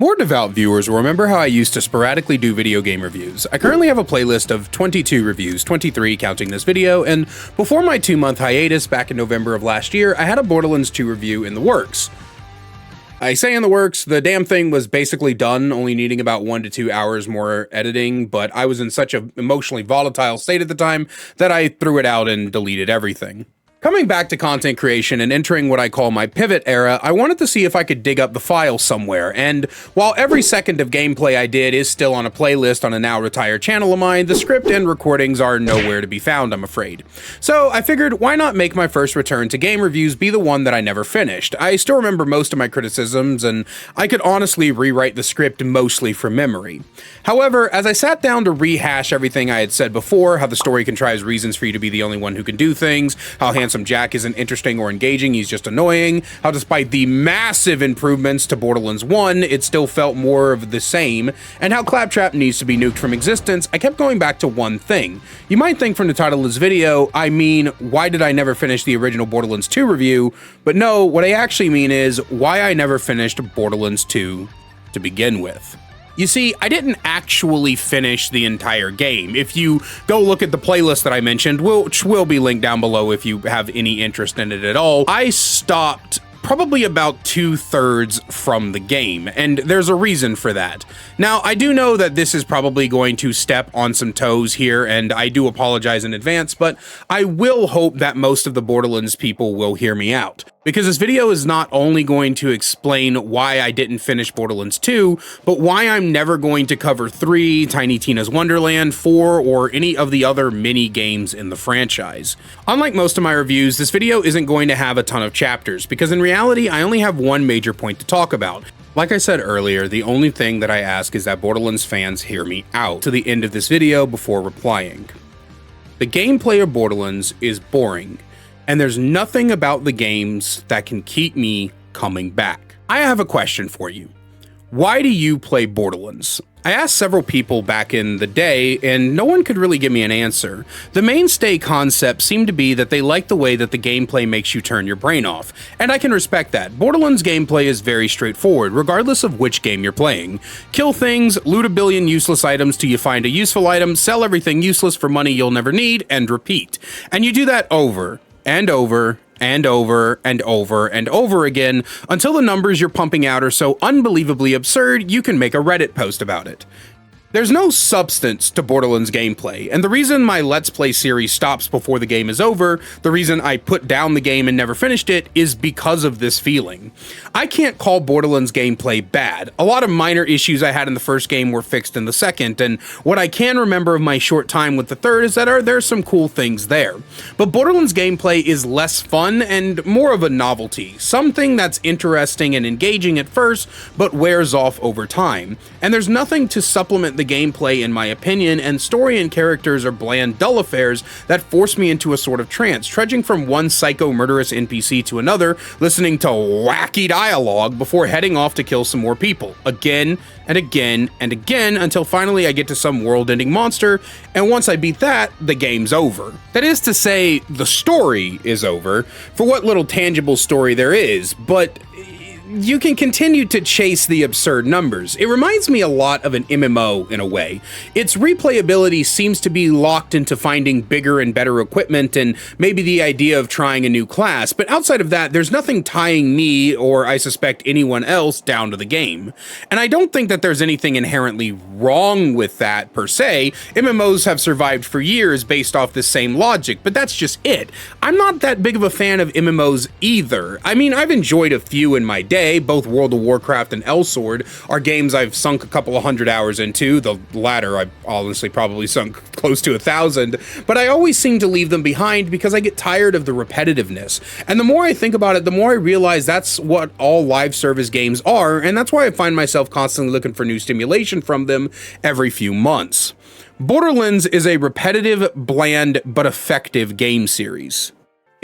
More devout viewers will remember how I used to sporadically do video game reviews. I currently have a playlist of 22 reviews, 23 counting this video, and before my 2-month hiatus back in November of last year, I had a Borderlands 2 review in the works. I say in the works, the damn thing was basically done, only needing about 1 to 2 hours more editing, but I was in such an emotionally volatile state at the time that I threw it out and deleted everything. Coming back to content creation and entering what I call my pivot era, I wanted to see if I could dig up the file somewhere, and while every second of gameplay I did is still on a playlist on a now retired channel of mine, the script and recordings are nowhere to be found, I'm afraid. So I figured, why not make my first return to game reviews be the one that I never finished? I still remember most of my criticisms, and I could honestly rewrite the script mostly from memory. However, as I sat down to rehash everything I had said before, how the story contrives reasons for you to be the only one who can do things, how Handsome Jack isn't interesting or engaging, he's just annoying, how despite the massive improvements to Borderlands 1, it still felt more of the same, and how Claptrap needs to be nuked from existence, I kept going back to one thing. You might think from the title of this video, I mean, why did I never finish the original Borderlands 2 review? But no, what I actually mean is, why I never finished Borderlands 2 to begin with. You see, I didn't actually finish the entire game. If you go look at the playlist that I mentioned, which will be linked down below if you have any interest in it at all, I stopped probably about 2/3 from the game, and there's a reason for that. Now, I do know that this is probably going to step on some toes here, and I do apologize in advance, but I will hope that most of the Borderlands people will hear me out. Because this video is not only going to explain why I didn't finish Borderlands 2, but why I'm never going to cover 3, Tiny Tina's Wonderland, 4, or any of the other mini games in the franchise. Unlike most of my reviews, this video isn't going to have a ton of chapters, because in reality, I only have one major point to talk about. Like I said earlier, the only thing that I ask is that Borderlands fans hear me out to the end of this video before replying. The gameplay of Borderlands is boring, and there's nothing about the games that can keep me coming back. I have a question for you. Why do you play Borderlands? I asked several people back in the day, and no one could really give me an answer. The mainstay concept seemed to be that they like the way that the gameplay makes you turn your brain off, and I can respect that. Borderlands gameplay is very straightforward, regardless of which game you're playing. Kill things, loot a billion useless items till you find a useful item, sell everything useless for money you'll never need, and repeat. And you do that over and over and over and over and over again until the numbers you're pumping out are so unbelievably absurd you can make a Reddit post about it. There's no substance to Borderlands gameplay, and the reason my Let's Play series stops before the game is over, the reason I put down the game and never finished it, is because of this feeling. I can't call Borderlands gameplay bad. A lot of minor issues I had in the first game were fixed in the second, and what I can remember of my short time with the third is that there's some cool things there. But Borderlands gameplay is less fun and more of a novelty, something that's interesting and engaging at first, but wears off over time. And there's nothing to supplement the gameplay in my opinion, and story and characters are bland, dull affairs that force me into a sort of trance, trudging from one psycho murderous NPC to another, listening to wacky dialogue before heading off to kill some more people, again and again and again, until finally I get to some world-ending monster, and once I beat that, the game's over. That is to say, the story is over, for what little tangible story there is, but you can continue to chase the absurd numbers. It reminds me a lot of an MMO in a way. Its replayability seems to be locked into finding bigger and better equipment and maybe the idea of trying a new class, but outside of that, there's nothing tying me, or I suspect anyone else, down to the game. And I don't think that there's anything inherently wrong with that per se. MMOs have survived for years based off this same logic, but that's just it. I'm not that big of a fan of MMOs either. I mean, I've enjoyed a few in my day. Both World of Warcraft and Elsword are games I've sunk a couple of 100 hours into. The latter I've honestly probably sunk close to 1,000, but I always seem to leave them behind because I get tired of the repetitiveness. And the more I think about it, the more I realize that's what all live service games are, and that's why I find myself constantly looking for new stimulation from them every few months. Borderlands is a repetitive, bland, but effective game series.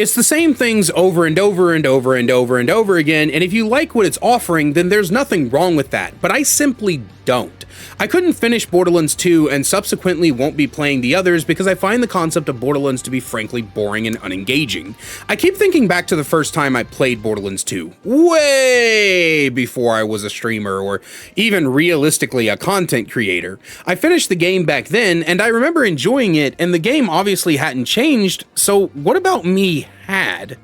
It's the same things over and over and over and over and over again, and if you like what it's offering, then there's nothing wrong with that, but I simply don't. I couldn't finish Borderlands 2 and subsequently won't be playing the others because I find the concept of Borderlands to be frankly boring and unengaging. I keep thinking back to the first time I played Borderlands 2, way before I was a streamer or even realistically a content creator. I finished the game back then and I remember enjoying it, and the game obviously hadn't changed, so what about me had?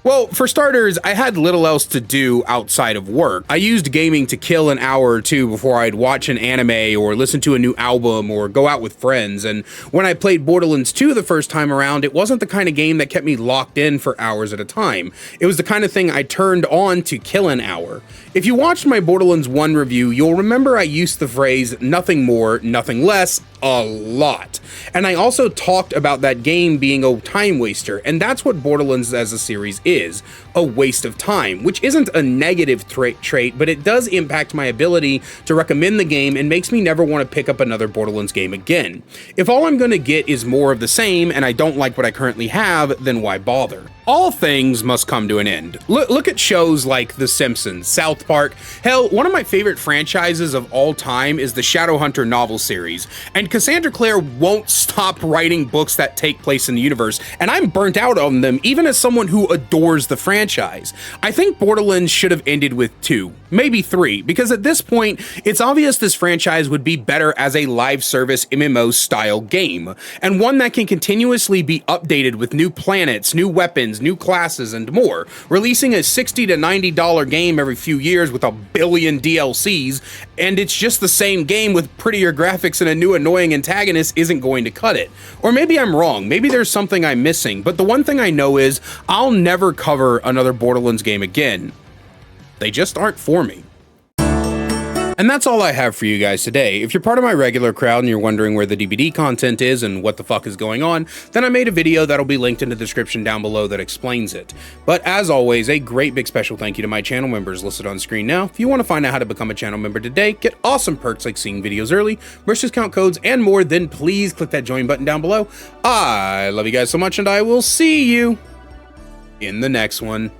Well, for starters, I had little else to do outside of work. I used gaming to kill an hour or two before I'd watch an anime or listen to a new album or go out with friends, and when I played Borderlands 2 the first time around, it wasn't the kind of game that kept me locked in for hours at a time. It was the kind of thing I turned on to kill an hour. If you watched my Borderlands 1 review, you'll remember I used the phrase nothing more, nothing less a lot. And I also talked about that game being a time waster, and that's what Borderlands as a series is, a waste of time, which isn't a negative trait, but it does impact my ability to recommend the game and makes me never want to pick up another Borderlands game again. If all I'm going to get is more of the same and I don't like what I currently have, then why bother? All things must come to an end. Look at shows like The Simpsons, South Park. Hell, one of my favorite franchises of all time is the Shadowhunter novel series, and Cassandra Clare won't stop writing books that take place in the universe, and I'm burnt out on them even as someone who adores the franchise. I think Borderlands should have ended with 2, maybe 3, because at this point, it's obvious this franchise would be better as a live service MMO style game, and one that can continuously be updated with new planets, new weapons, new classes, and more. Releasing a $60 to $90 game every few years with a billion DLCs, and it's just the same game with prettier graphics and a new annoying antagonist isn't going to cut it. Or maybe I'm wrong, maybe there's something I'm missing, but the one thing I know is I'll never cover another Borderlands game again. They just aren't for me. And that's all I have for you guys today. If you're part of my regular crowd and you're wondering where the DVD content is and what the fuck is going on, then I made a video that'll be linked in the description down below that explains it. But as always, a great big special thank you to my channel members listed on screen now. If you want to find out how to become a channel member today, get awesome perks like seeing videos early, merch discount codes, and more, then please click that join button down below. I love you guys so much, and I will see you in the next one.